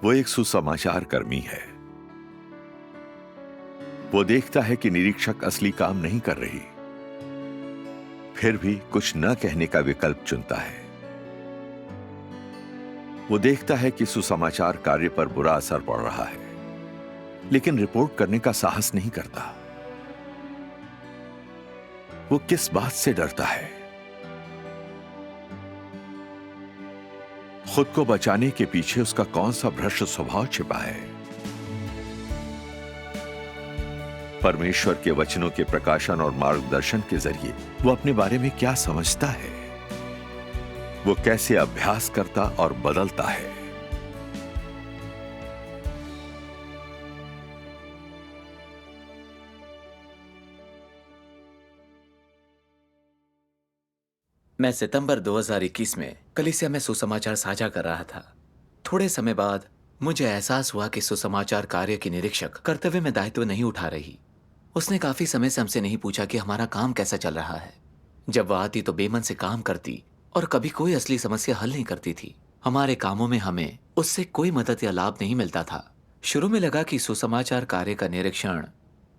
वो एक सुसमाचार कर्मी है। वो देखता है कि निरीक्षक असली काम नहीं कर रही, फिर भी कुछ न कहने का विकल्प चुनता है। वो देखता है कि सुसमाचार कार्य पर बुरा असर पड़ रहा है, लेकिन रिपोर्ट करने का साहस नहीं करता। वो किस बात से डरता है? खुद को बचाने के पीछे उसका कौन सा भ्रष्ट स्वभाव छिपा है? परमेश्वर के वचनों के प्रकाशन और मार्गदर्शन के जरिए वो अपने बारे में क्या समझता है? वो कैसे अभ्यास करता और बदलता है? मैं सितंबर 2021 में कलीसिया में सुसमाचार साझा कर रहा था। थोड़े समय बाद मुझे एहसास हुआ कि सुसमाचार कार्य की निरीक्षक कर्तव्य में दायित्व नहीं उठा रही। उसने काफी समय से हमसे नहीं पूछा कि हमारा काम कैसा चल रहा है। जब वह आती तो बेमन से काम करती और कभी कोई असली समस्या हल नहीं करती थी। हमारे कामों में हमें उससे कोई मदद या लाभ नहीं मिलता था। शुरू में लगा कि सुसमाचार कार्य का निरीक्षण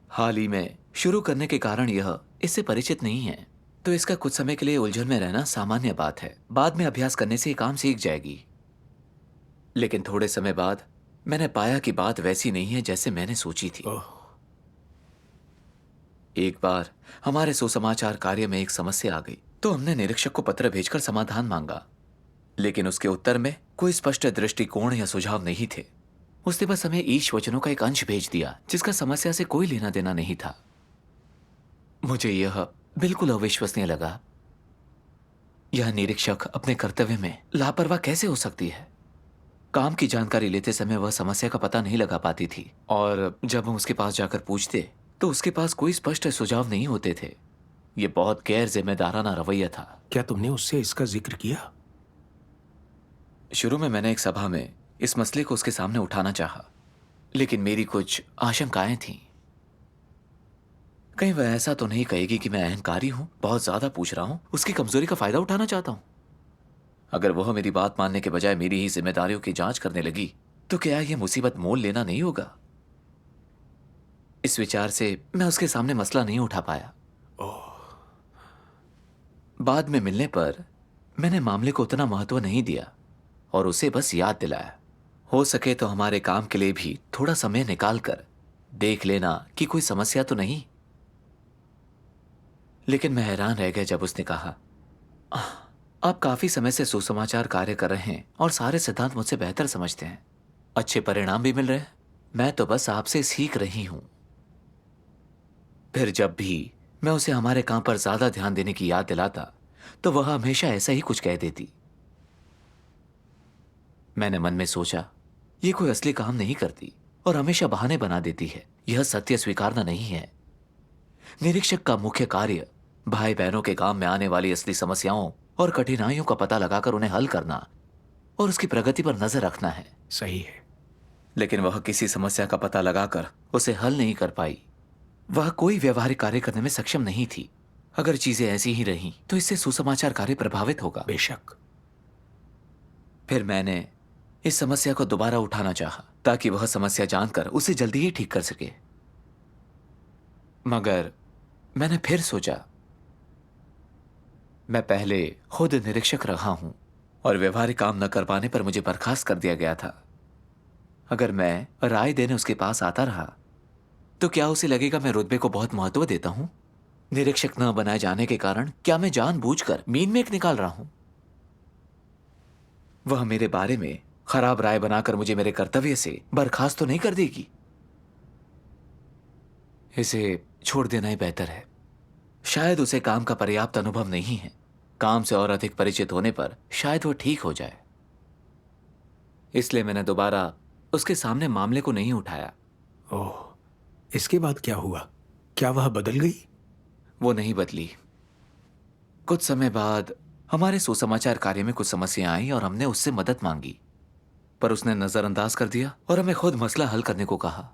हाल ही में शुरू करने के कारण यह इससे परिचित नहीं है, तो इसका कुछ समय के लिए उलझन में रहना सामान्य बात है। बाद में अभ्यास करने से ये काम सीख जाएगी। लेकिन थोड़े समय बाद मैंने पाया कि बात वैसी नहीं है जैसे मैंने सोची थी। एक बार हमारे सुसमाचार कार्य में एक समस्या आ गई, तो हमने निरीक्षक को पत्र भेजकर समाधान मांगा, लेकिन उसके उत्तर में कोई स्पष्ट दृष्टिकोण या सुझाव नहीं थे। उसने बस हमें ईश वचनों का एक अंश भेज दिया जिसका समस्या से कोई लेना देना नहीं था। मुझे यह बिल्कुल अविश्वसनीय लगा। यह निरीक्षक अपने कर्तव्य में लापरवाह कैसे हो सकती है? काम की जानकारी लेते समय वह समस्या का पता नहीं लगा पाती थी, और जब हम उसके पास जाकर पूछते तो उसके पास कोई स्पष्ट सुझाव नहीं होते थे। यह बहुत गैर जिम्मेदाराना रवैया था। क्या तुमने उससे इसका जिक्र किया? शुरू में मैंने एक सभा में इस मसले को उसके सामने उठाना चाहा, लेकिन मेरी कुछ आशंकाएं थीं। कहीं वह ऐसा तो नहीं कहेगी कि मैं अहंकारी हूं, बहुत ज्यादा पूछ रहा हूं, उसकी कमजोरी का फायदा उठाना चाहता हूं। अगर वह मेरी बात मानने के बजाय मेरी ही जिम्मेदारियों की जांच करने लगी तो क्या यह मुसीबत मोल लेना नहीं होगा? इस विचार से मैं उसके सामने मसला नहीं उठा पाया। बाद में मिलने पर मैंने मामले को उतना महत्व नहीं दिया और उसे बस याद दिलाया, हो सके तो हमारे काम के लिए भी थोड़ा समय निकाल कर देख लेना कि कोई समस्या तो नहीं। लेकिन मैं हैरान रह गया जब उसने कहा, आप काफी समय से सुसमाचार कार्य कर रहे हैं और सारे सिद्धांत मुझसे बेहतर समझते हैं, अच्छे परिणाम भी मिल रहे हैं, मैं तो बस आपसे सीख रही हूं। फिर जब भी मैं उसे हमारे काम पर ज्यादा ध्यान देने की याद दिलाता तो वह हमेशा ऐसा ही कुछ कह देती। मैंने मन में सोचा, ये कोई असली काम नहीं करती और हमेशा बहाने बना देती है। यह सत्य स्वीकारना नहीं है। निरीक्षक का मुख्य कार्य भाई बहनों के काम में आने वाली असली समस्याओं और कठिनाइयों का पता लगाकर उन्हें हल करना और उसकी प्रगति पर नजर रखना है। सही है। लेकिन वह किसी समस्या का पता लगाकर उसे हल नहीं कर पाई। वह कोई व्यवहारिक कार्य करने में सक्षम नहीं थी। अगर चीजें ऐसी ही रहीं तो इससे सुसमाचार कार्य प्रभावित होगा। बेशक। फिर मैंने इस समस्या को दोबारा उठाना चाहा ताकि वह समस्या जानकर उसे जल्दी ही ठीक कर सके। मगर मैंने फिर सोचा, मैं पहले खुद निरीक्षक रहा हूं और व्यवहारिक काम न कर पाने पर मुझे बर्खास्त कर दिया गया था। अगर मैं राय देने उसके पास आता रहा तो क्या उसे लगेगा मैं रुतबे को बहुत महत्व देता हूं? निरीक्षक न बनाए जाने के कारण क्या मैं जानबूझकर मीन मेक निकाल रहा हूं? वह मेरे बारे में खराब राय बनाकर मुझे मेरे कर्तव्य से बर्खास्त तो नहीं कर देगी? इसे छोड़ देना ही बेहतर है। शायद उसे काम का पर्याप्त अनुभव नहीं है। काम से और अधिक परिचित होने पर शायद वो ठीक हो जाए। इसलिए मैंने दोबारा उसके सामने मामले को नहीं उठाया। ओह, इसके बाद क्या हुआ? क्या वह बदल गई? वो नहीं बदली। कुछ समय बाद हमारे सुसमाचार कार्य में कुछ समस्या आई और हमने उससे मदद मांगी, पर उसने नजरअंदाज कर दिया और हमें खुद मसला हल करने को कहा।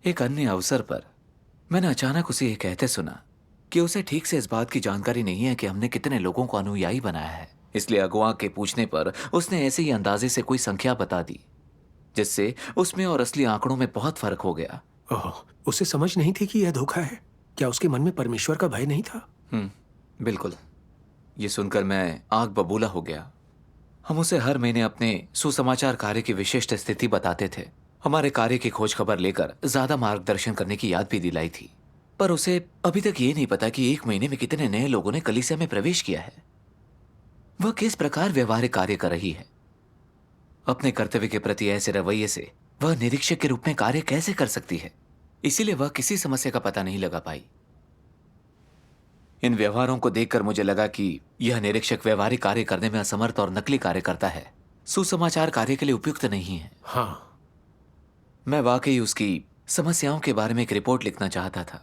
एक अन्य अवसर पर मैंने अचानक उसे यह कहते सुना कि उसे ठीक से इस बात की जानकारी नहीं है कि हमने कितने लोगों को अनुयायी बनाया है। इसलिए अगुआ के पूछने पर उसने ऐसे ही अंदाजे से कोई संख्या बता दी, जिससे उसमें और असली आंकड़ों में बहुत फर्क हो गया। ओह, उसे समझ नहीं थी कि यह धोखा है। क्या उसके मन में परमेश्वर का भय नहीं था? बिल्कुल। ये सुनकर मैं आग बबूला हो गया। हम उसे हर महीने अपने सुसमाचार कार्य की विशिष्ट स्थिति बताते थे। हमारे कार्य की खोज खबर लेकर ज्यादा मार्गदर्शन करने की याद भी दिलाई थी। पर उसे अभी तक ये नहीं पता कि एक महीने में कितने नए लोगों ने कलीसिया में प्रवेश किया है। वह किस प्रकार व्यवहारिक कार्य कर रही है। अपने कर्तव्य के प्रति ऐसे रवैये से वह निरीक्षक के रूप में कार्य कैसे कर सकती है। इसीलिए वह किसी समस्या का पता नहीं लगा पाई। इन व्यवहारों को देखकर मुझे लगा कि यह निरीक्षक व्यवहारिक कार्य करने में असमर्थ और नकली कार्य करता है, सुसमाचार कार्य के लिए उपयुक्त नहीं है। हाँ, मैं वाकई उसकी समस्याओं के बारे में एक रिपोर्ट लिखना चाहता था,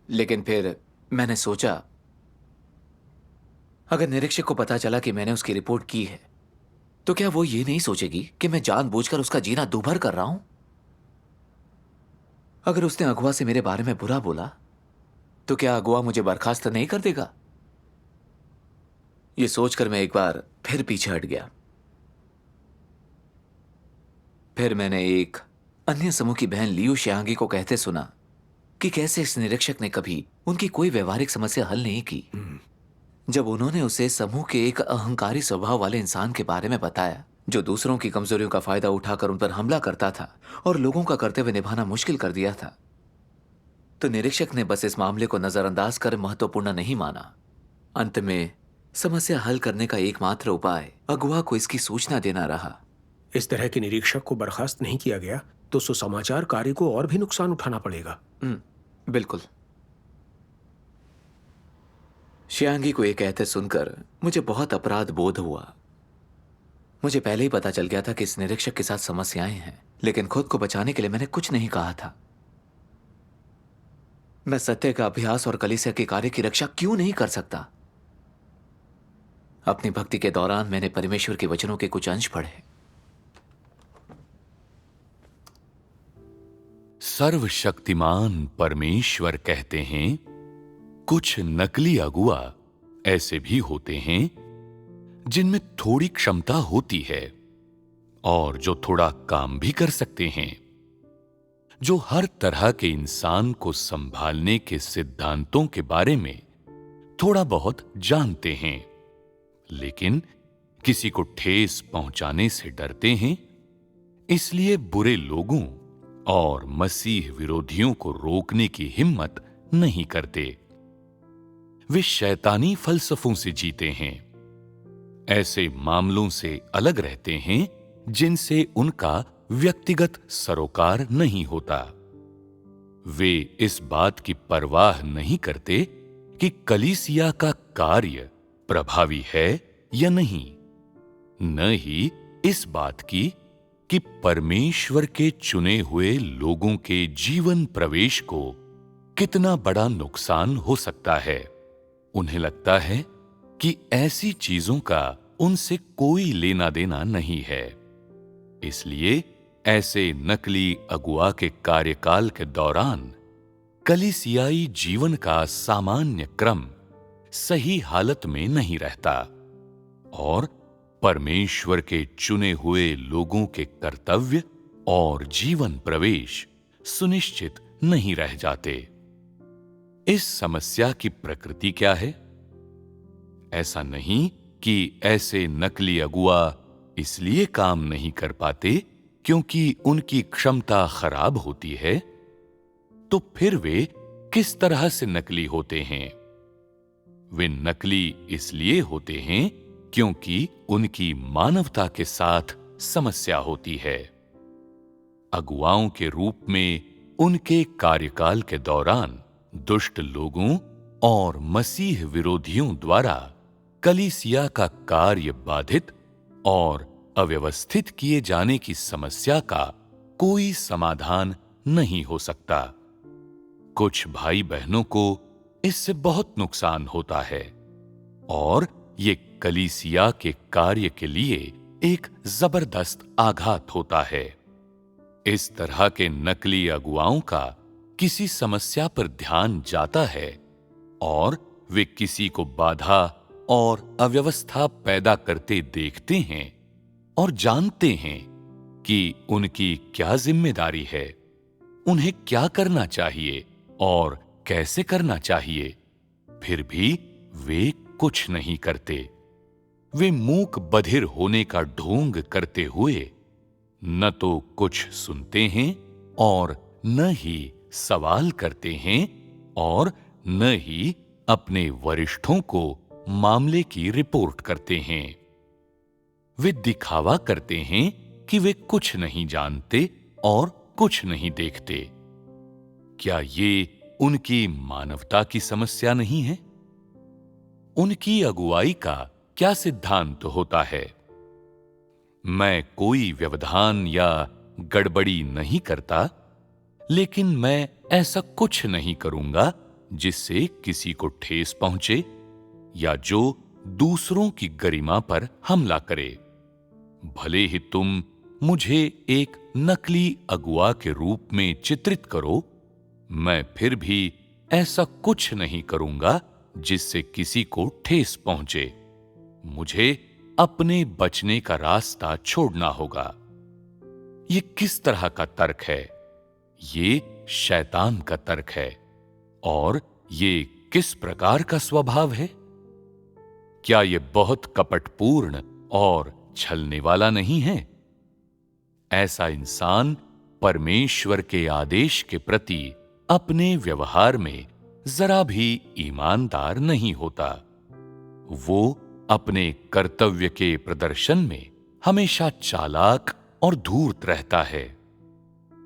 लेकिन फिर मैंने सोचा, अगर निरीक्षक को पता चला कि मैंने उसकी रिपोर्ट की है, तो क्या वो ये नहीं सोचेगी कि मैं जानबूझकर उसका जीना दूभर कर रहा हूं? अगर उसने अगुआ से मेरे बारे में बुरा बोला, तो क्या अगुआ मुझे बर्खास्त नहीं कर देगा? यह सोचकर मैं एक बार फिर पीछे हट गया। फिर मैंने एक अन्य समूह की बहन लियू शियांगी को कहते सुना कि कैसे इस निरीक्षक ने कभी उनकी कोई व्यवहारिक समस्या हल नहीं की। जब उन्होंने उसे समूह के एक अहंकारी स्वभाव वाले इंसान के बारे में बताया, जो दूसरों की कमजोरियों का फायदा उठाकर उन पर हमला करता था और लोगों का कर्तव्य निभाना मुश्किल कर दिया था, तो निरीक्षक ने बस इस मामले को नजरअंदाज कर महत्वपूर्ण नहीं माना। अंत में समस्या हल करने का एकमात्र उपाय अगुआ को इसकी सूचना देना रहा। इस तरह के निरीक्षक को बर्खास्त नहीं किया गया तो सुसमाचार कार्य को और भी नुकसान उठाना पड़ेगा। बिल्कुल। शियांगी को ये कहते सुनकर मुझे बहुत अपराध बोध हुआ। मुझे पहले ही पता चल गया था कि इस निरीक्षक के साथ समस्याएं हैं, लेकिन खुद को बचाने के लिए मैंने कुछ नहीं कहा था। मैं सत्य का अभ्यास और कलीसिया के कार्य की रक्षा क्यों नहीं कर सकता? अपनी भक्ति के दौरान मैंने परमेश्वर के वचनों के कुछ अंश पढ़े। सर्वशक्तिमान परमेश्वर कहते हैं, कुछ नकली अगुआ ऐसे भी होते हैं जिनमें थोड़ी क्षमता होती है और जो थोड़ा काम भी कर सकते हैं, जो हर तरह के इंसान को संभालने के सिद्धांतों के बारे में थोड़ा बहुत जानते हैं, लेकिन किसी को ठेस पहुंचाने से डरते हैं, इसलिए बुरे लोगों और मसीह विरोधियों को रोकने की हिम्मत नहीं करते। वे शैतानी फलसफों से जीते हैं, ऐसे मामलों से अलग रहते हैं जिनसे उनका व्यक्तिगत सरोकार नहीं होता। वे इस बात की परवाह नहीं करते कि कलीसिया का कार्य प्रभावी है या नहीं, न ही इस बात की कि परमेश्वर के चुने हुए लोगों के जीवन प्रवेश को कितना बड़ा नुकसान हो सकता है। उन्हें लगता है कि ऐसी चीजों का उनसे कोई लेना देना नहीं है, इसलिए ऐसे नकली अगुआ के कार्यकाल के दौरान कलीसियाई जीवन का सामान्य क्रम सही हालत में नहीं रहता और परमेश्वर के चुने हुए लोगों के कर्तव्य और जीवन प्रवेश सुनिश्चित नहीं रह जाते। इस समस्या की प्रकृति क्या है? ऐसा नहीं कि ऐसे नकली अगुआ इसलिए काम नहीं कर पाते क्योंकि उनकी क्षमता खराब होती है, तो फिर वे किस तरह से नकली होते हैं? वे नकली इसलिए होते हैं क्योंकि उनकी मानवता के साथ समस्या होती है। अगुवाओं के रूप में उनके कार्यकाल के दौरान दुष्ट लोगों और मसीह विरोधियों द्वारा कलीसिया का कार्य बाधित और अव्यवस्थित किए जाने की समस्या का कोई समाधान नहीं हो सकता। कुछ भाई बहनों को इससे बहुत नुकसान होता है और ये कलीसिया के कार्य के लिए एक जबरदस्त आघात होता है। इस तरह के नकली अगुवाओं का किसी समस्या पर ध्यान जाता है और वे किसी को बाधा और अव्यवस्था पैदा करते देखते हैं और जानते हैं कि उनकी क्या जिम्मेदारी है, उन्हें क्या करना चाहिए और कैसे करना चाहिए, फिर भी वे कुछ नहीं करते। वे मूक बधिर होने का ढोंग करते हुए न तो कुछ सुनते हैं और न ही सवाल करते हैं और न ही अपने वरिष्ठों को मामले की रिपोर्ट करते हैं। वे दिखावा करते हैं कि वे कुछ नहीं जानते और कुछ नहीं देखते। क्या ये उनकी मानवता की समस्या नहीं है? उनकी अगुवाई का क्या सिद्धांत होता है? मैं कोई व्यवधान या गड़बड़ी नहीं करता, लेकिन मैं ऐसा कुछ नहीं करूंगा जिससे किसी को ठेस पहुंचे या जो दूसरों की गरिमा पर हमला करे। भले ही तुम मुझे एक नकली अगुआ के रूप में चित्रित करो, मैं फिर भी ऐसा कुछ नहीं करूंगा जिससे किसी को ठेस पहुंचे। मुझे अपने बचने का रास्ता छोड़ना होगा। ये किस तरह का तर्क है? ये शैतान का तर्क है। और ये किस प्रकार का स्वभाव है? क्या ये बहुत कपटपूर्ण और छलने वाला नहीं है? ऐसा इंसान परमेश्वर के आदेश के प्रति अपने व्यवहार में जरा भी ईमानदार नहीं होता। वो अपने कर्तव्य के प्रदर्शन में हमेशा चालाक और धूर्त रहता है।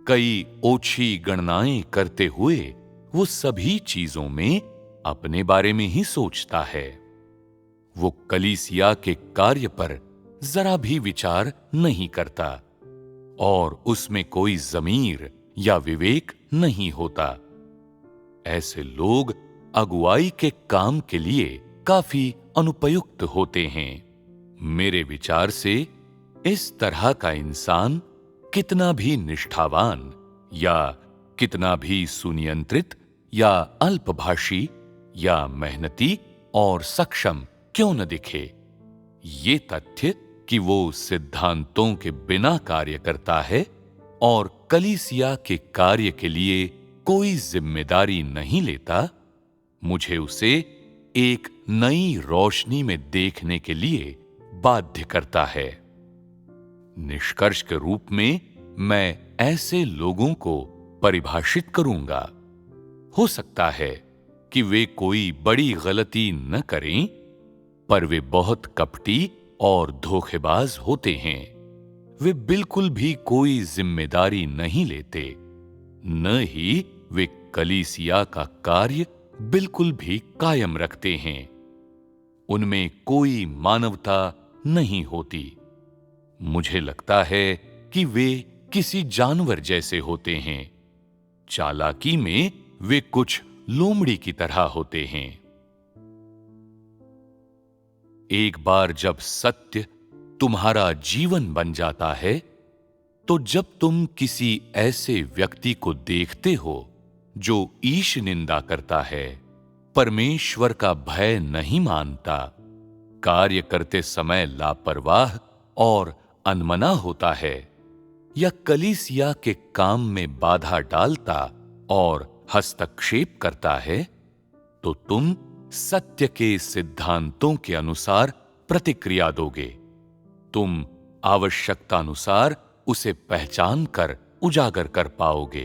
कई ओछी गणनाएं करते हुए वो सभी चीजों में अपने बारे में ही सोचता है। वो कलीसिया के कार्य पर जरा भी विचार नहीं करता और उसमें कोई ज़मीर या विवेक नहीं होता। ऐसे लोग अगुवाई के काम के लिए काफी अनुपयुक्त होते हैं। मेरे विचार से इस तरह का इंसान कितना भी निष्ठावान या कितना भी सुनियंत्रित या अल्पभाषी या मेहनती और सक्षम क्यों न दिखे, ये तथ्य कि वो सिद्धांतों के बिना कार्य करता है और कलीसिया के कार्य के लिए कोई जिम्मेदारी नहीं लेता, मुझे उसे एक नई रोशनी में देखने के लिए बाध्य करता है। निष्कर्ष के रूप में मैं ऐसे लोगों को परिभाषित करूंगा। हो सकता है कि वे कोई बड़ी गलती न करें, पर वे बहुत कपटी और धोखेबाज होते हैं। वे बिल्कुल भी कोई जिम्मेदारी नहीं लेते, न ही वे कलीसिया का कार्य बिल्कुल भी कायम रखते हैं। उनमें कोई मानवता नहीं होती। मुझे लगता है कि वे किसी जानवर जैसे होते हैं। चालाकी में वे कुछ लोमड़ी की तरह होते हैं। एक बार जब सत्य तुम्हारा जीवन बन जाता है, तो जब तुम किसी ऐसे व्यक्ति को देखते हो जो ईश निंदा करता है, परमेश्वर का भय नहीं मानता, कार्य करते समय लापरवाह और अनमना होता है, या कलीसिया के काम में बाधा डालता और हस्तक्षेप करता है, तो तुम सत्य के सिद्धांतों के अनुसार प्रतिक्रिया दोगे। तुम आवश्यकतानुसार उसे पहचान कर उजागर कर पाओगे।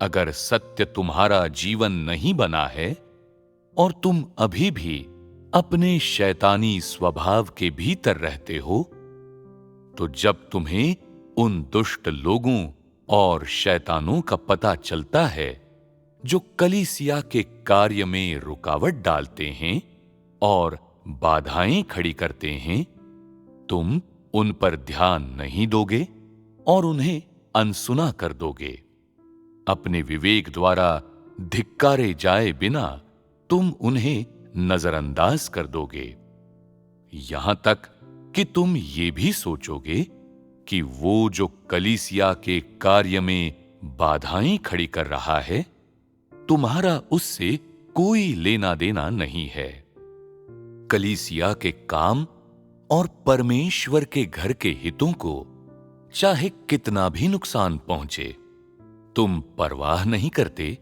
अगर सत्य तुम्हारा जीवन नहीं बना है और तुम अभी भी अपने शैतानी स्वभाव के भीतर रहते हो, तो जब तुम्हें उन दुष्ट लोगों और शैतानों का पता चलता है जो कलीसिया के कार्य में रुकावट डालते हैं और बाधाएं खड़ी करते हैं, तुम उन पर ध्यान नहीं दोगे और उन्हें अनसुना कर दोगे। अपने विवेक द्वारा धिक्कारे जाए बिना तुम उन्हें नजरअंदाज कर दोगे, यहां तक कि तुम ये भी सोचोगे कि वो जो कलीसिया के कार्य में बाधाएं खड़ी कर रहा है, तुम्हारा उससे कोई लेना देना नहीं है। कलीसिया के काम और परमेश्वर के घर के हितों को चाहे कितना भी नुकसान पहुंचे, तुम परवाह नहीं करते,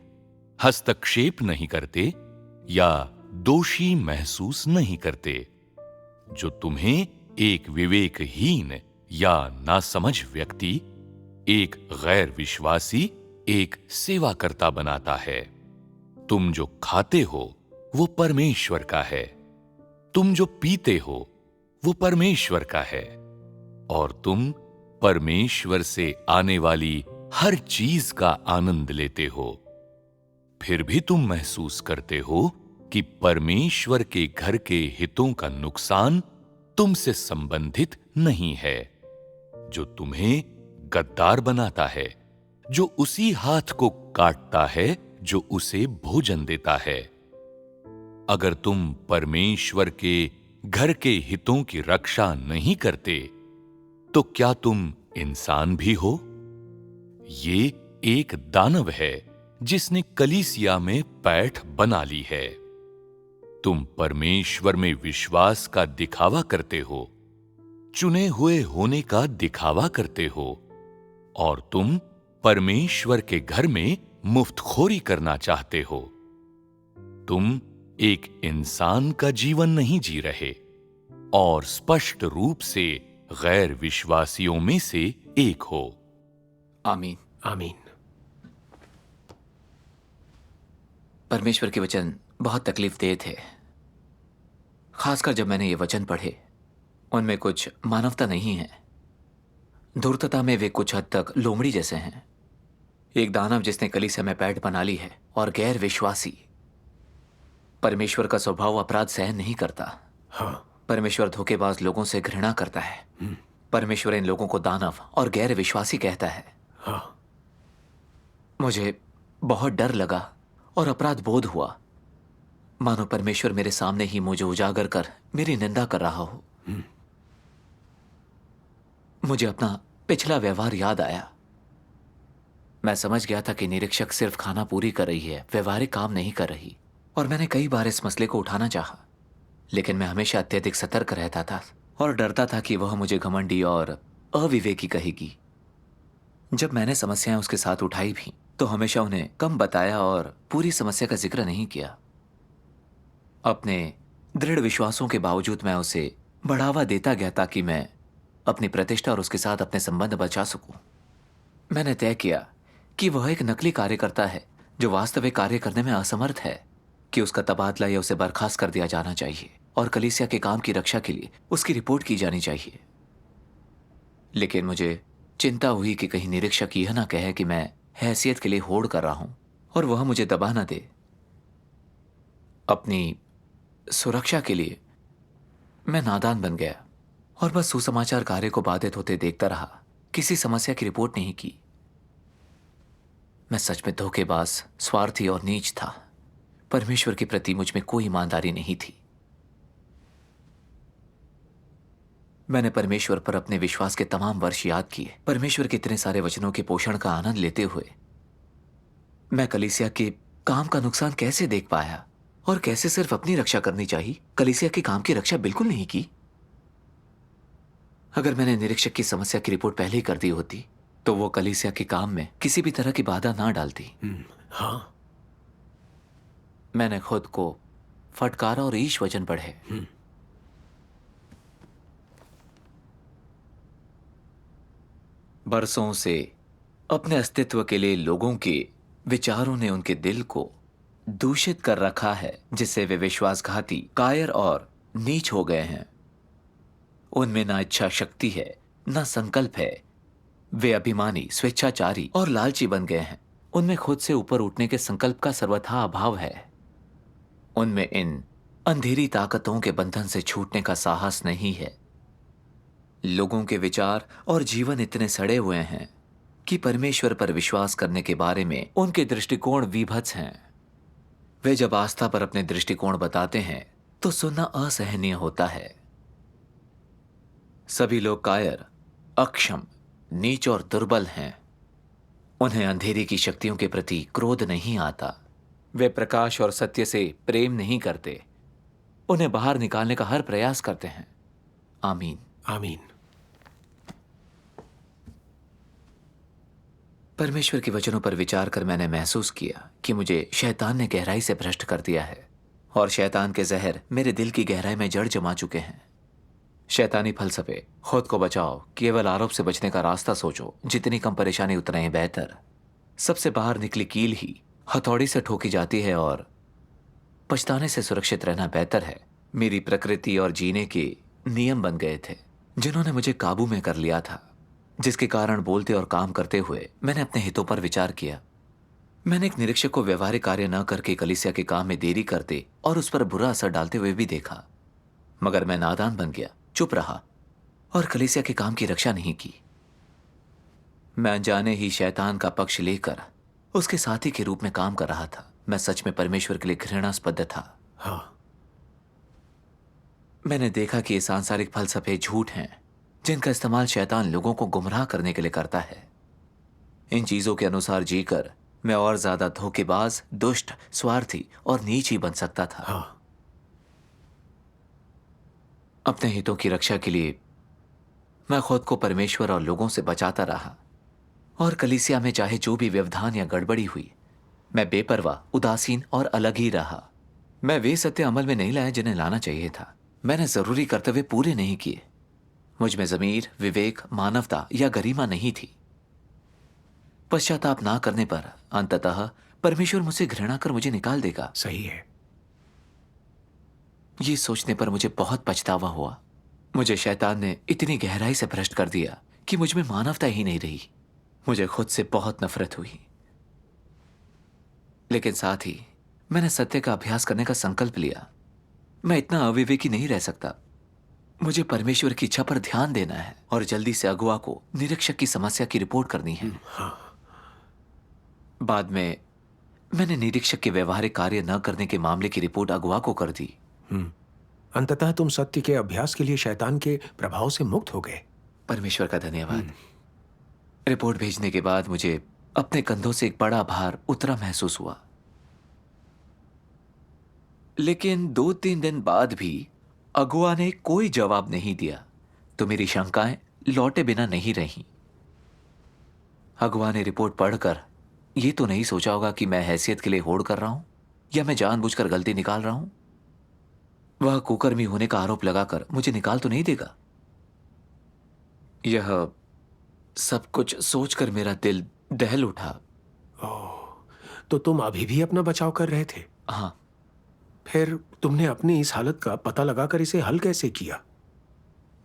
हस्तक्षेप नहीं करते या दोषी महसूस नहीं करते, जो तुम्हें एक विवेकहीन या नासमझ व्यक्ति, एक गैर विश्वासी, एक सेवाकर्ता बनाता है। तुम जो खाते हो वो परमेश्वर का है, तुम जो पीते हो वो परमेश्वर का है, और तुम परमेश्वर से आने वाली हर चीज का आनंद लेते हो। फिर भी तुम महसूस करते हो कि परमेश्वर के घर के हितों का नुकसान तुमसे संबंधित नहीं है, जो तुम्हें गद्दार बनाता है, जो उसी हाथ को काटता है जो उसे भोजन देता है। अगर तुम परमेश्वर के घर के हितों की रक्षा नहीं करते, तो क्या तुम इंसान भी हो? ये एक दानव है जिसने कलीसिया में पैठ बना ली है। तुम परमेश्वर में विश्वास का दिखावा करते हो, चुने हुए होने का दिखावा करते हो, और तुम परमेश्वर के घर में मुफ्तखोरी करना चाहते हो। तुम एक इंसान का जीवन नहीं जी रहे और स्पष्ट रूप से गैर विश्वासियों में से एक हो। आमीन। आमीन। परमेश्वर के वचन बहुत तकलीफदेह थे, खासकर जब मैंने ये वचन पढ़े। उनमें कुछ मानवता नहीं है, धूर्तता में वे कुछ हद तक लोमड़ी जैसे हैं। एक दानव जिसने कलीसिया में पैठ बना ली है, और गैर विश्वासी। परमेश्वर का स्वभाव अपराध सहन नहीं करता। हाँ। परमेश्वर धोखेबाज लोगों से घृणा करता है। परमेश्वर इन लोगों को दानव और गैर विश्वासी कहता है। हाँ। मुझे बहुत डर लगा और अपराध बोध हुआ, मानो परमेश्वर मेरे सामने ही मुझे उजागर कर मेरी निंदा कर रहा हो। मुझे अपना पिछला व्यवहार याद आया। मैं समझ गया था कि निरीक्षक सिर्फ खाना पूरी कर रही है, व्यवहारिक काम नहीं कर रही। और मैंने कई बार इस मसले को उठाना चाहा, लेकिन मैं हमेशा अत्यधिक सतर्क रहता था और डरता था कि वह मुझे घमंडी और अविवेकी कहेगी। जब मैंने समस्याएं उसके साथ उठाई भी, तो हमेशा उन्हें कम बताया और पूरी समस्या का जिक्र नहीं किया। अपने दृढ़ विश्वासों के बावजूद मैं उसे बढ़ावा देता गया ताकि मैं अपनी प्रतिष्ठा और उसके साथ अपने संबंध बचा सकूं। मैंने तय किया कि वह एक नकली कार्यकर्ता है जो वास्तविक कार्य करने में असमर्थ है, कि उसका तबादला या उसे बर्खास्त कर दिया जाना चाहिए और कलीसिया के काम की रक्षा के लिए उसकी रिपोर्ट की जानी चाहिए। लेकिन मुझे चिंता हुई कि कहीं निरीक्षक यह ना कहे कि मैं हैसियत के लिए होड़ कर रहा हूं और वह मुझे दबा ना दे। अपनी सुरक्षा के लिए मैं नादान बन गया और बस सुसमाचार कार्य को बाधित होते देखता रहा, किसी समस्या की रिपोर्ट नहीं की। मैं सच में धोखेबाज, स्वार्थी और नीच था। परमेश्वर के प्रति मुझ में कोई ईमानदारी नहीं थी। मैंने परमेश्वर पर अपने विश्वास के तमाम वर्ष याद किए। परमेश्वर के इतने सारे वचनों के पोषण का आनंद लेते हुए मैं कलीसिया के काम का नुकसान कैसे देख पाया और कैसे सिर्फ अपनी रक्षा करनी चाहिए, कलीसिया के काम की रक्षा बिल्कुल नहीं की। अगर मैंने निरीक्षक की समस्या की रिपोर्ट पहले ही कर दी होती, तो वो कलीसिया के काम में किसी भी तरह की बाधा ना डालती। हाँ। मैंने खुद को फटकारा और ईश वचन पढ़े। बरसों से अपने अस्तित्व के लिए लोगों के विचारों ने उनके दिल को दूषित कर रखा है, जिससे वे विश्वासघाती, कायर और नीच हो गए हैं। उनमें ना इच्छा शक्ति है, ना संकल्प है। वे अभिमानी, स्वेच्छाचारी और लालची बन गए हैं। उनमें खुद से ऊपर उठने के संकल्प का सर्वथा अभाव है। उनमें इन अंधेरी ताकतों के बंधन से छूटने का साहस नहीं है। लोगों के विचार और जीवन इतने सड़े हुए हैं कि परमेश्वर पर विश्वास करने के बारे में उनके दृष्टिकोण विभत्स हैं। वे जब आस्था पर अपने दृष्टिकोण बताते हैं तो सुनना असहनीय होता है। सभी लोग कायर, अक्षम, नीच और दुर्बल हैं। उन्हें अंधेरी की शक्तियों के प्रति क्रोध नहीं आता। वे प्रकाश और सत्य से प्रेम नहीं करते। उन्हें बाहर निकालने का हर प्रयास करते हैं। आमीन। आमीन। परमेश्वर के वचनों पर विचार कर मैंने महसूस किया कि मुझे शैतान ने गहराई से भ्रष्ट कर दिया है और शैतान के जहर मेरे दिल की गहराई में जड़ जमा चुके हैं। शैतानी फलसफे, खुद को बचाओ, केवल आरोप से बचने का रास्ता सोचो, जितनी कम परेशानी उतना ही बेहतर, सबसे बाहर निकली कील ही हथौड़ी से ठोकी जाती है और पछताने से सुरक्षित रहना बेहतर है। मेरी प्रकृति और जीने के नियम बन गए थे जिन्होंने मुझे काबू में कर लिया था, जिसके कारण बोलते और काम करते हुए मैंने अपने हितों पर विचार किया। मैंने एक निरीक्षक को व्यवहारिक कार्य न करके कलीसिया के काम में देरी करते और उस पर बुरा असर डालते हुए भी देखा, मगर मैं नादान बन गया, चुप रहा और कलीसिया के काम की रक्षा नहीं की। मैं अनजाने ही शैतान का पक्ष लेकर उसके साथी के रूप में काम कर रहा था। मैं सच में परमेश्वर के लिए घृणास्पद था। हाँ, मैंने देखा कि ये सांसारिक फलसफे झूठ हैं जिनका इस्तेमाल शैतान लोगों को गुमराह करने के लिए करता है। इन चीजों के अनुसार जीकर मैं और ज्यादा धोखेबाज, दुष्ट, स्वार्थी और नीच ही बन सकता था। हाँ, अपने हितों की रक्षा के लिए मैं खुद को परमेश्वर और लोगों से बचाता रहा और कलीसिया में चाहे जो भी व्यवधान या गड़बड़ी हुई, मैं बेपरवाह, उदासीन और अलग ही रहा। मैं वे सत्य अमल में नहीं लाया जिन्हें लाना चाहिए था। मैंने जरूरी कर्तव्य पूरे नहीं किए। मुझ में जमीर, विवेक, मानवता या गरिमा नहीं थी। पश्चाताप ना करने पर अंततः परमेश्वर मुझसे घृणा कर मुझे निकाल देगा। सही है। ये सोचने पर मुझे बहुत पछतावा हुआ। मुझे शैतान ने इतनी गहराई से भ्रष्ट कर दिया कि मुझ में मानवता ही नहीं रही। मुझे खुद से बहुत नफरत हुई, लेकिन साथ ही मैंने सत्य का अभ्यास करने का संकल्प लिया। मैं इतना अविवेकी नहीं रह सकता। मुझे परमेश्वर की इच्छा पर ध्यान देना है और जल्दी से अगुआ को निरीक्षक की समस्या की रिपोर्ट करनी है। बाद में मैंने निरीक्षक के व्यवहारिक कार्य न करने के मामले की रिपोर्ट अगुआ को कर दी। अंततः तुम सत्य के अभ्यास के लिए शैतान के प्रभाव से मुक्त हो गए। परमेश्वर का धन्यवाद। रिपोर्ट भेजने के बाद मुझे अपने कंधों से एक बड़ा भार उतरा महसूस हुआ, लेकिन 2-3 दिन बाद भी अगुआ ने कोई जवाब नहीं दिया, तो मेरी शंकाएं लौटे बिना नहीं रहीं। अगुआ ने रिपोर्ट पढ़कर ये तो नहीं सोचा होगा कि मैं हैसियत के लिए होड़ कर रहा हूं या मैं जानबूझकर गलती निकाल रहा हूं। वह कुकर्मी होने का आरोप लगाकर मुझे निकाल तो नहीं देगा। यह सब कुछ सोचकर मेरा दिल दहल उठा। तो तुम अभी भी अपना बचाव कर रहे थे? हाँ। फिर तुमने अपनी इस हालत का पता लगाकर इसे हल कैसे किया?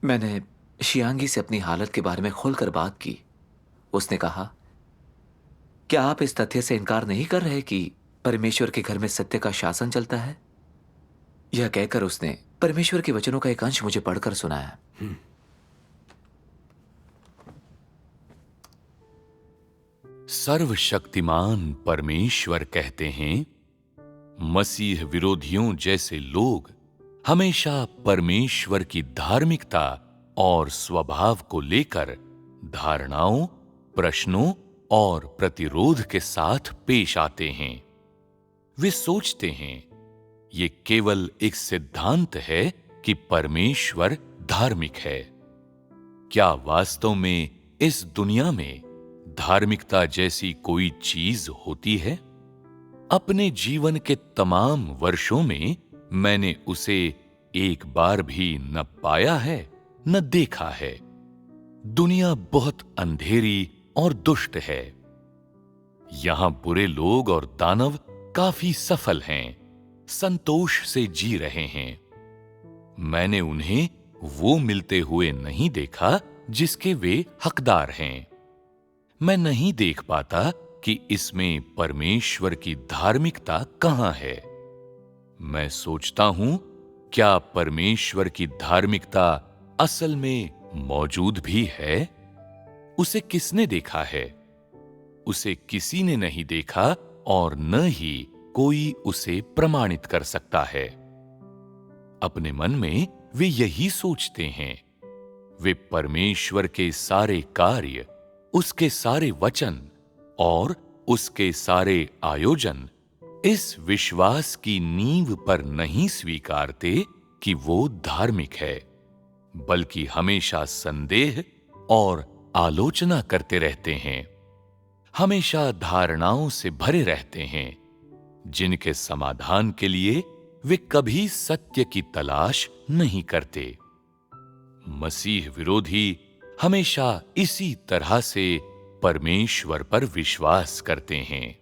मैंने शियांगी से अपनी हालत के बारे में खुलकर बात की। उसने कहा, क्या आप इस तथ्य से इनकार नहीं कर रहे कि परमेश्वर के घर में सत्य का शासन चलता है? यह कहकर उसने परमेश्वर के वचनों का एक अंश मुझे पढ़कर सुनाया। सर्वशक्तिमान परमेश्वर कहते हैं, मसीह विरोधियों जैसे लोग हमेशा परमेश्वर की धार्मिकता और स्वभाव को लेकर धारणाओं, प्रश्नों और प्रतिरोध के साथ पेश आते हैं। वे सोचते हैं ये केवल एक सिद्धांत है कि परमेश्वर धार्मिक है। क्या वास्तव में इस दुनिया में धार्मिकता जैसी कोई चीज होती है? अपने जीवन के तमाम वर्षों में मैंने उसे एक बार भी न पाया है न देखा है। दुनिया बहुत अंधेरी और दुष्ट है। यहां बुरे लोग और दानव काफी सफल हैं, संतोष से जी रहे हैं। मैंने उन्हें वो मिलते हुए नहीं देखा जिसके वे हकदार हैं। मैं नहीं देख पाता कि इसमें परमेश्वर की धार्मिकता कहां है। मैं सोचता हूं, क्या परमेश्वर की धार्मिकता असल में मौजूद भी है? उसे किसने देखा है? उसे किसी ने नहीं देखा और न ही कोई उसे प्रमाणित कर सकता है। अपने मन में वे यही सोचते हैं। वे परमेश्वर के सारे कार्य, उसके सारे वचन और उसके सारे आयोजन इस विश्वास की नींव पर नहीं स्वीकारते कि वो धार्मिक है, बल्कि हमेशा संदेह और आलोचना करते रहते हैं। हमेशा धारणाओं से भरे रहते हैं जिनके समाधान के लिए वे कभी सत्य की तलाश नहीं करते। मसीह विरोधी हमेशा इसी तरह से परमेश्वर पर विश्वास करते हैं।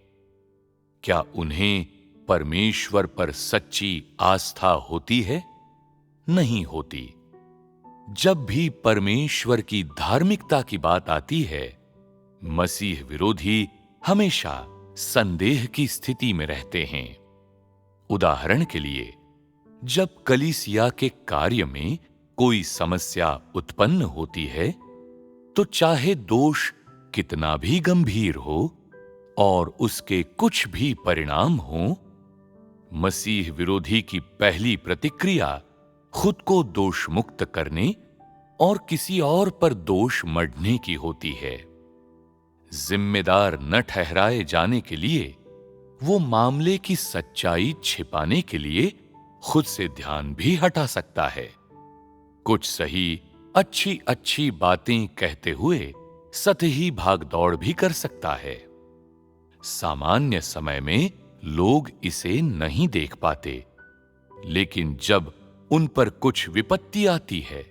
क्या उन्हें परमेश्वर पर सच्ची आस्था होती है? नहीं होती। जब भी परमेश्वर की धार्मिकता की बात आती है, मसीह विरोधी हमेशा संदेह की स्थिति में रहते हैं। उदाहरण के लिए, जब कलीसिया के कार्य में कोई समस्या उत्पन्न होती है, तो चाहे दोष कितना भी गंभीर हो और उसके कुछ भी परिणाम हो, मसीह विरोधी की पहली प्रतिक्रिया खुद को दोष मुक्त करने और किसी और पर दोष मढ़ने की होती है। जिम्मेदार न ठहराए जाने के लिए वो मामले की सच्चाई छिपाने के लिए खुद से ध्यान भी हटा सकता है। कुछ सही अच्छी अच्छी बातें कहते हुए सतही भागदौड़ भी कर सकता है। सामान्य समय में लोग इसे नहीं देख पाते, लेकिन जब उन पर कुछ विपत्ति आती है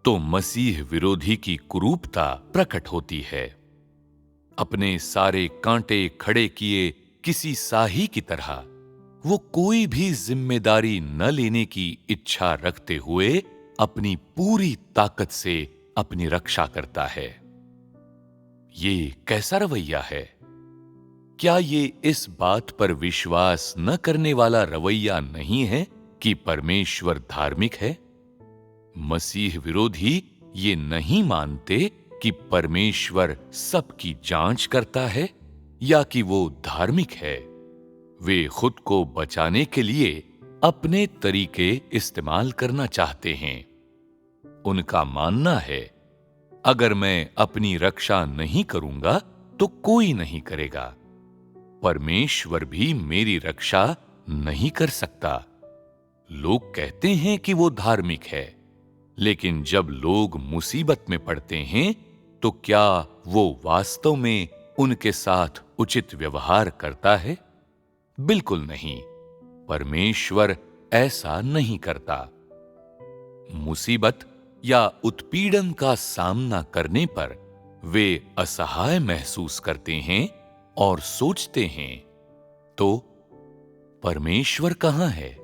तो मसीह विरोधी की कुरूपता प्रकट होती है। अपने सारे कांटे खड़े किए किसी साही की तरह वो कोई भी जिम्मेदारी न लेने की इच्छा रखते हुए अपनी पूरी ताकत से अपनी रक्षा करता है। ये कैसा रवैया है? क्या ये इस बात पर विश्वास न करने वाला रवैया नहीं है कि परमेश्वर धार्मिक है? मसीह विरोधी ये नहीं मानते कि परमेश्वर सबकी जांच करता है या कि वो धार्मिक है। वे खुद को बचाने के लिए अपने तरीके इस्तेमाल करना चाहते हैं। उनका मानना है, अगर मैं अपनी रक्षा नहीं करूंगा तो कोई नहीं करेगा। परमेश्वर भी मेरी रक्षा नहीं कर सकता। लोग कहते हैं कि वो धार्मिक है, लेकिन जब लोग मुसीबत में पड़ते हैं तो क्या वो वास्तव में उनके साथ उचित व्यवहार करता है? बिल्कुल नहीं। परमेश्वर ऐसा नहीं करता। मुसीबत या उत्पीड़न का सामना करने पर वे असहाय महसूस करते हैं और सोचते हैं, तो परमेश्वर कहां है?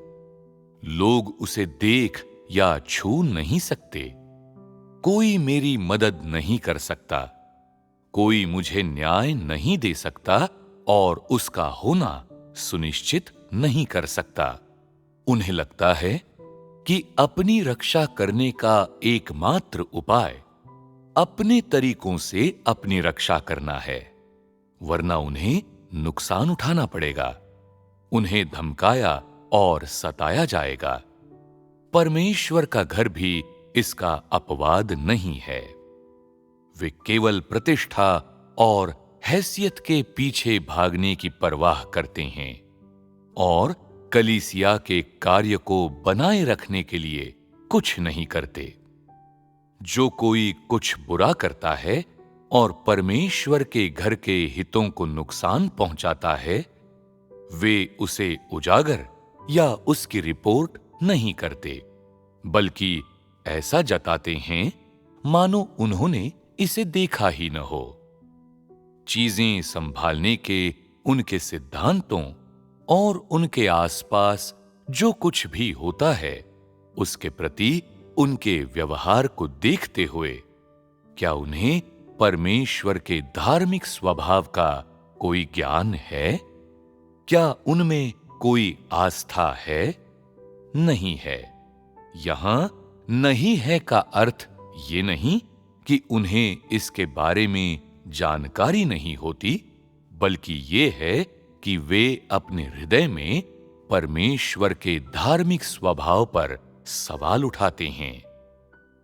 लोग उसे देख या छू नहीं सकते। कोई मेरी मदद नहीं कर सकता। कोई मुझे न्याय नहीं दे सकता और उसका होना सुनिश्चित नहीं कर सकता। उन्हें लगता है कि अपनी रक्षा करने का एकमात्र उपाय अपने तरीकों से अपनी रक्षा करना है, वरना उन्हें नुकसान उठाना पड़ेगा। उन्हें धमकाया और सताया जाएगा। परमेश्वर का घर भी इसका अपवाद नहीं है। वे केवल प्रतिष्ठा और हैसियत के पीछे भागने की परवाह करते हैं और कलीसिया के कार्य को बनाए रखने के लिए कुछ नहीं करते। जो कोई कुछ बुरा करता है और परमेश्वर के घर के हितों को नुकसान पहुंचाता है, वे उसे उजागर या उसकी रिपोर्ट नहीं करते, बल्कि ऐसा जताते हैं मानो उन्होंने इसे देखा ही न हो। चीजें संभालने के उनके सिद्धांतों और उनके आसपास जो कुछ भी होता है, उसके प्रति उनके व्यवहार को देखते हुए क्या उन्हें परमेश्वर के धार्मिक स्वभाव का कोई ज्ञान है? क्या उनमें कोई आस्था है? नहीं है। यहां नहीं है का अर्थ ये नहीं कि उन्हें इसके बारे में जानकारी नहीं होती, बल्कि ये है कि वे अपने हृदय में परमेश्वर के धार्मिक स्वभाव पर सवाल उठाते हैं।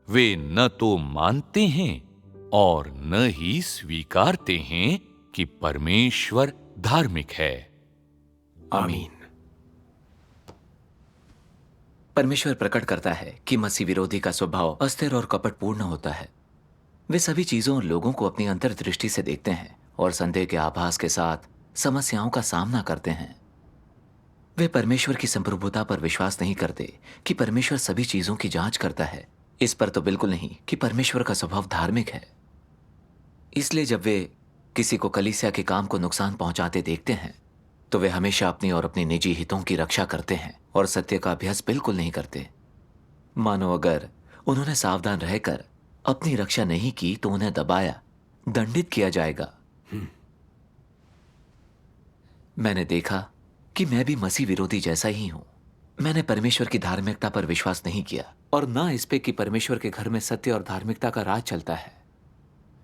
वे न तो मानते हैं और न ही स्वीकारते हैं कि परमेश्वर धार्मिक है। आमीन। परमेश्वर प्रकट करता है कि मसीह विरोधी का स्वभाव अस्थिर और कपटपूर्ण होता है। वे सभी चीजों और लोगों को अपनी अंतर्दृष्टि से देखते हैं और संदेह के आभास के साथ समस्याओं का सामना करते हैं। वे परमेश्वर की संप्रभुता पर विश्वास नहीं करते कि परमेश्वर सभी चीजों की जांच करता है। इस पर तो बिल्कुल नहीं कि परमेश्वर का स्वभाव धार्मिक है। इसलिए जब वे किसी को कलीसिया के काम को नुकसान पहुंचाते देखते हैं तो वे हमेशा अपनी और अपने निजी हितों की रक्षा करते हैं और सत्य का अभ्यास बिल्कुल नहीं करते। मानो अगर उन्होंने सावधान रहकर अपनी रक्षा नहीं की तो उन्हें दबाया, दंडित किया जाएगा। मैंने देखा कि मैं भी मसीह विरोधी जैसा ही हूं। मैंने परमेश्वर की धार्मिकता पर विश्वास नहीं किया और ना इस पे कि परमेश्वर के घर में सत्य और धार्मिकता का राज चलता है।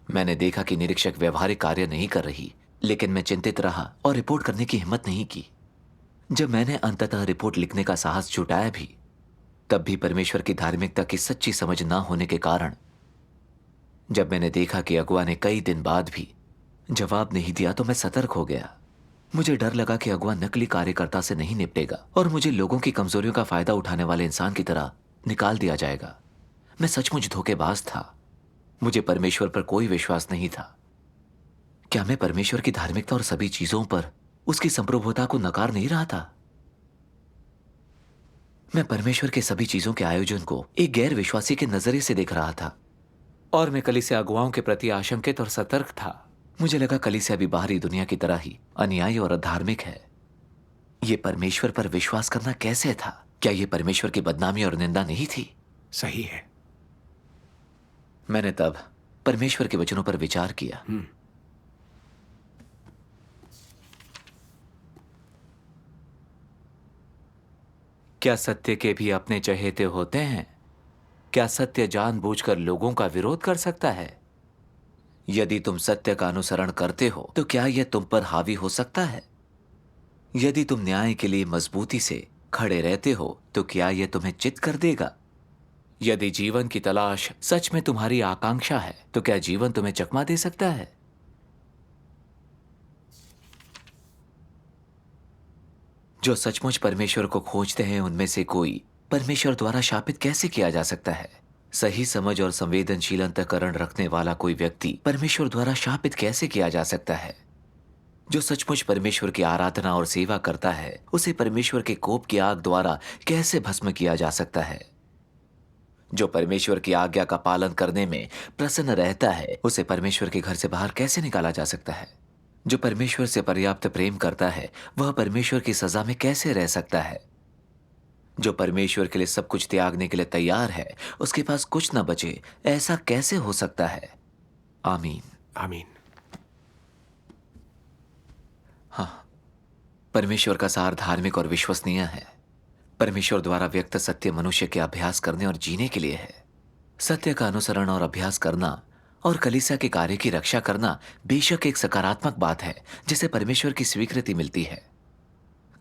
मैंने देखा कि निरीक्षक व्यवहारिक कार्य नहीं कर रही, लेकिन मैं चिंतित रहा और रिपोर्ट करने की हिम्मत नहीं की। जब मैंने अंततः रिपोर्ट लिखने का साहस जुटाया भी, तब भी परमेश्वर की धार्मिकता की सच्ची समझ ना होने के कारण जब मैंने देखा कि अगुआ ने कई दिन बाद भी जवाब नहीं दिया तो मैं सतर्क हो गया। मुझे डर लगा कि अगुआ नकली कार्यकर्ता से नहीं निपटेगा और मुझे लोगों की कमजोरियों का फायदा उठाने वाले इंसान की तरह निकाल दिया जाएगा। मैं सचमुच धोखेबाज था। मुझे परमेश्वर पर कोई विश्वास नहीं था। क्या मैं परमेश्वर की धार्मिकता और सभी चीजों पर उसकी संप्रभुता को नकार नहीं रहा था? मैं परमेश्वर के सभी चीजों के आयोजन को एक गैर विश्वासी के नजरिए से देख रहा था और मैं कलीसिया अगुवाओं के प्रति आशंकित और सतर्क था। मुझे लगा कलीसिया भी बाहरी दुनिया की तरह ही अन्यायी और अधार्मिक है। यह परमेश्वर पर विश्वास करना कैसे था? क्या यह परमेश्वर की बदनामी और निंदा नहीं थी? सही है। मैंने तब परमेश्वर के वचनों पर विचार किया। क्या सत्य के भी अपने चहेते होते हैं? क्या सत्य जानबूझकर लोगों का विरोध कर सकता है? यदि तुम सत्य का अनुसरण करते हो तो क्या यह तुम पर हावी हो सकता है? यदि तुम न्याय के लिए मजबूती से खड़े रहते हो तो क्या यह तुम्हें चित कर देगा? यदि जीवन की तलाश सच में तुम्हारी आकांक्षा है तो क्या जीवन तुम्हें चकमा दे सकता है? जो सचमुच परमेश्वर को खोजते हैं उनमें से कोई परमेश्वर द्वारा शापित कैसे किया जा सकता है? सही समझ और संवेदनशील अंतःकरण रखने वाला कोई व्यक्ति परमेश्वर द्वारा शापित कैसे किया जा सकता है? जो सचमुच परमेश्वर की आराधना और सेवा करता है उसे परमेश्वर के कोप की आग द्वारा कैसे भस्म किया जा सकता है? जो परमेश्वर की आज्ञा का पालन करने में प्रसन्न रहता है उसे परमेश्वर के घर से बाहर कैसे निकाला जा सकता है? जो परमेश्वर से पर्याप्त प्रेम करता है वह परमेश्वर की सजा में कैसे रह सकता है? जो परमेश्वर के लिए सब कुछ त्यागने के लिए तैयार है उसके पास कुछ न बचे, ऐसा कैसे हो सकता है? आमीन। आमीन। हाँ, परमेश्वर का सार धार्मिक और विश्वसनीय है। परमेश्वर द्वारा व्यक्त सत्य मनुष्य के अभ्यास करने और जीने के लिए है। सत्य का अनुसरण और अभ्यास करना और कलीसिया के कार्य की रक्षा करना बेशक एक सकारात्मक बात है जिसे परमेश्वर की स्वीकृति मिलती है।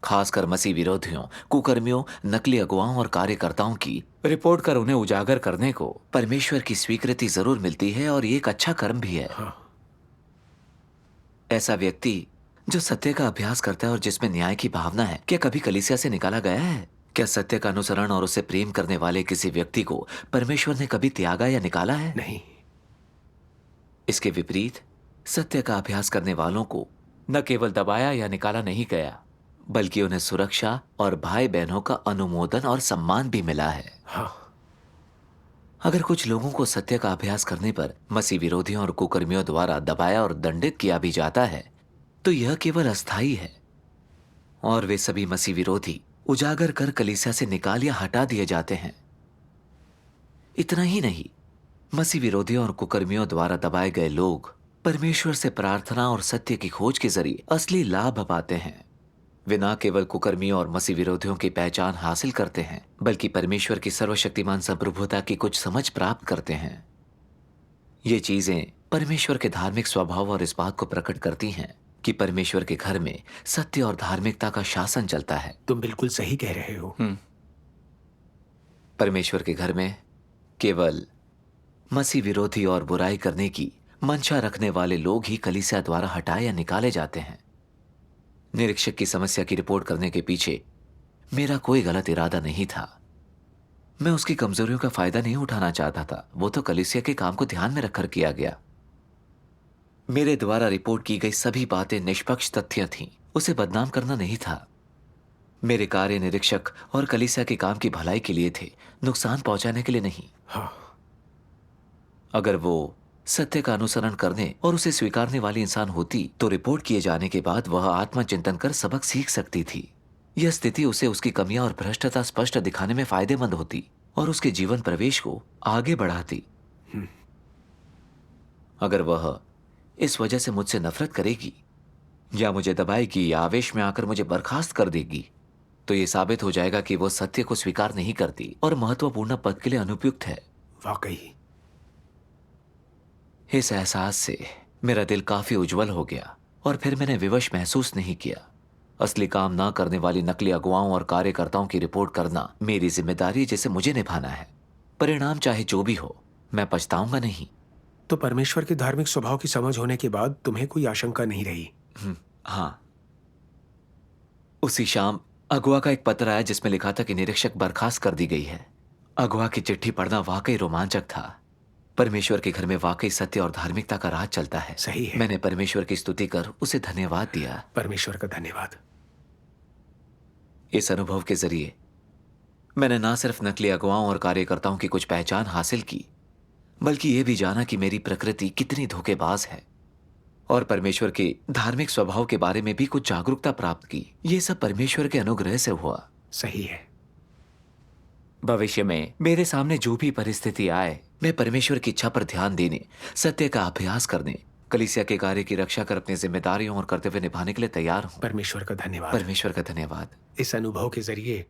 खासकर मसीह विरोधियों, कुकर्मियों, नकली अगुवाओं और कार्यकर्ताओं की रिपोर्ट कर उन्हें उजागर करने को परमेश्वर की स्वीकृति जरूर मिलती है और ये एक अच्छा कर्म भी है। हाँ। ऐसा व्यक्ति जो सत्य का अभ्यास करता है और जिसमें न्याय की भावना है, क्या कभी कलीसिया से निकाला गया है? क्या सत्य का अनुसरण और उसे प्रेम करने वाले किसी व्यक्ति को परमेश्वर ने कभी त्यागा या निकाला है? नहीं। इसके विपरीत सत्य का अभ्यास करने वालों को न केवल दबाया या निकाला नहीं गया, बल्कि उन्हें सुरक्षा और भाई बहनों का अनुमोदन और सम्मान भी मिला है। हाँ। अगर कुछ लोगों को सत्य का अभ्यास करने पर मसीह विरोधियों और कुकर्मियों द्वारा दबाया और दंडित किया भी जाता है तो यह केवल अस्थायी है और वे सभी मसीह विरोधी उजागर कर कलीसिया से निकाल या हटा दिए जाते हैं। इतना ही नहीं, मसीह विरोधियों और कुकर्मियों द्वारा दबाए गए लोग परमेश्वर से प्रार्थना और सत्य की खोज के जरिए असली लाभ पाते हैं। वे न केवल कुकर्मियों और मसीह विरोधियों की पहचान हासिल करते हैं बल्कि परमेश्वर की सर्वशक्तिमान संप्रभुता की कुछ समझ प्राप्त करते हैं। ये चीजें परमेश्वर के धार्मिक स्वभाव और इस बात को प्रकट करती हैं कि परमेश्वर के घर में सत्य और धार्मिकता का शासन चलता है। तुम बिल्कुल सही कह रहे हो। परमेश्वर के घर में केवल मसीह विरोधी और बुराई करने की मंशा रखने वाले लोग ही कलीसिया द्वारा हटाए या निकाले जाते हैं। निरीक्षक की समस्या की रिपोर्ट करने के पीछे मेरा कोई गलत इरादा नहीं था। मैं उसकी कमजोरियों का फायदा नहीं उठाना चाहता था। वो तो कलीसिया के काम को ध्यान में रखकर किया गया। मेरे द्वारा रिपोर्ट की गई सभी बातें निष्पक्ष तथ्य थीं। उसे बदनाम करना नहीं था। मेरे कार्य निरीक्षक और कलीसिया के काम की भलाई के लिए थे, नुकसान पहुंचाने के लिए नहीं। हाँ, अगर वो सत्य का अनुसरण करने और उसे स्वीकारने वाली इंसान होती तो रिपोर्ट किए जाने के बाद वह आत्मचिंतन कर सबक सीख सकती थी। यह स्थिति उसे उसकी कमियां और भ्रष्टता स्पष्ट दिखाने में फायदेमंद होती और उसके जीवन प्रवेश को आगे बढ़ाती। अगर वह इस वजह से मुझसे नफरत करेगी या मुझे दबाएगी या आवेश में आकर मुझे बर्खास्त कर देगी तो यह साबित हो जाएगा कि वो सत्य को स्वीकार नहीं करती और महत्वपूर्ण पद के लिए अनुपयुक्त है। वाकई। इस एहसास से मेरा दिल काफी उज्जवल हो गया और फिर मैंने विवश महसूस नहीं किया। असली काम ना करने वाली नकली अगुवाओं और कार्यकर्ताओं की रिपोर्ट करना मेरी जिम्मेदारी है जिसे मुझे निभाना है। परिणाम चाहे जो भी हो, मैं पछताऊंगा नहीं। तो परमेश्वर के धार्मिक स्वभाव की समझ होने के बाद तुम्हें कोई आशंका नहीं रही? हाँ, उसी शाम अगुआ का एक पत्र आया जिसमें लिखा था कि निरीक्षक बर्खास्त कर दी गई है। अगुआ की चिट्ठी पढ़ना वाकई रोमांचक था। परमेश्वर के घर में वाकई सत्य और धार्मिकता का राज चलता है। सही है। मैंने परमेश्वर की स्तुति कर उसे धन्यवाद दिया। परमेश्वर का धन्यवाद। इस अनुभव के जरिए मैंने ना सिर्फ नकली अगुवाओं और कार्यकर्ताओं की कुछ पहचान हासिल की, बल्कि यह भी जाना कि मेरी प्रकृति कितनी धोखेबाज है और परमेश्वर के धार्मिक स्वभाव के बारे में भी कुछ जागरूकता प्राप्त की। यह सब परमेश्वर के अनुग्रह से हुआ। सही है। भविष्य में मेरे सामने जो भी परिस्थिति आए, मैं परमेश्वर की इच्छा पर ध्यान देने, सत्य का अभ्यास करने, कलीसिया के कार्य की रक्षा कर अपनी जिम्मेदारियों और कर्तव्य निभाने के लिए तैयार हूं। परमेश्वर का धन्यवाद। परमेश्वर का धन्यवाद। इस अनुभव के जरिए